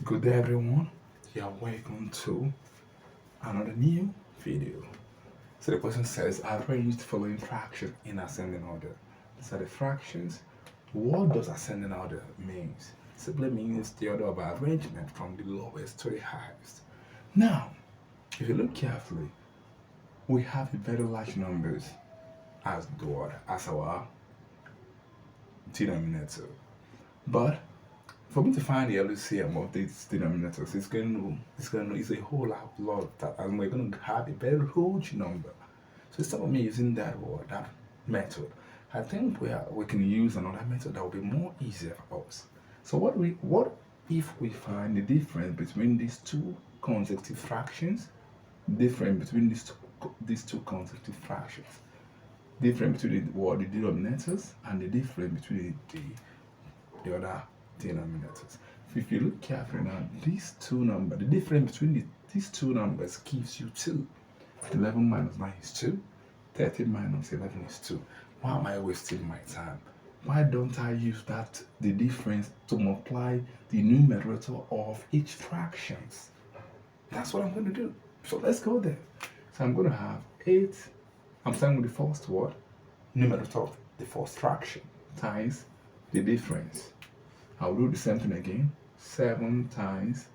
Good day, everyone. You are welcome to another new video. So the question says, arrange the following fractions in ascending order. These are the fractions. What does ascending order means? Simply means the order of arrangement from the lowest to the highest. Now, if you look carefully, we have a very large numbers as our denominator. But for me to find the LCM of these denominators, it's a whole lot of that, and we're going to have a very huge number. So instead of me using that method, I think we can use another method that will be more easier for us. So what if we find the difference between these two consecutive fractions, difference between these two consecutive fractions, difference between the denominators, and the difference between the other denominators. If you look carefully now, the difference between these two numbers gives you 2. 11 minus 9 is 2. 13 minus 11 is 2. Why am I wasting my time? Why don't I use the difference to multiply the numerator of each fractions? That's what I'm going to do. So let's go there. So I'm going to have 8. I'm starting with the first word, numerator of the first fraction, times the difference. I'll do the same thing again. 7 times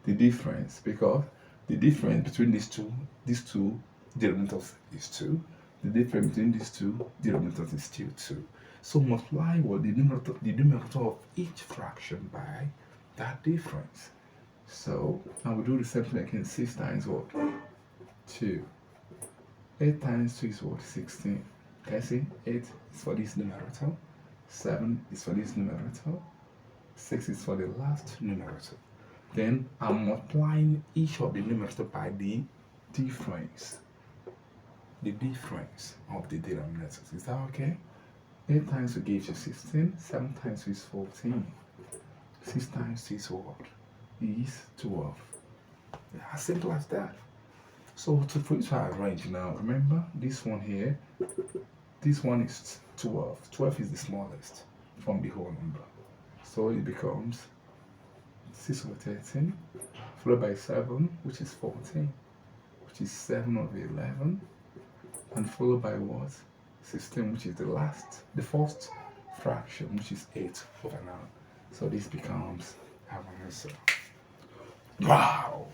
the difference, because the difference between these two denominators is 2. The difference between these two denominators is still 2. So multiply the numerator of each fraction by that difference. So I will do the same thing again. 6 times what? 2. 8 times 2 is what? 16. Can I see? 8 is for this numerator. 7 is for this numerator. 6 is for the last numerator. Then I'm multiplying each of the numerator by the difference. The difference of the denominators. Is that okay? 8 times 2 gives you 16. 7 times 2 is 14. 6 times 2 is what? Is 12. As simple as that. So for you to arrange now, remember this one here. This one is 12. 12 is the smallest from the whole number. So it becomes 6 over 13, followed by 7, which is 14, which is 7 over 11, and followed by what? 16, which is the first fraction, which is 8 over 9. So this becomes our answer. Wow!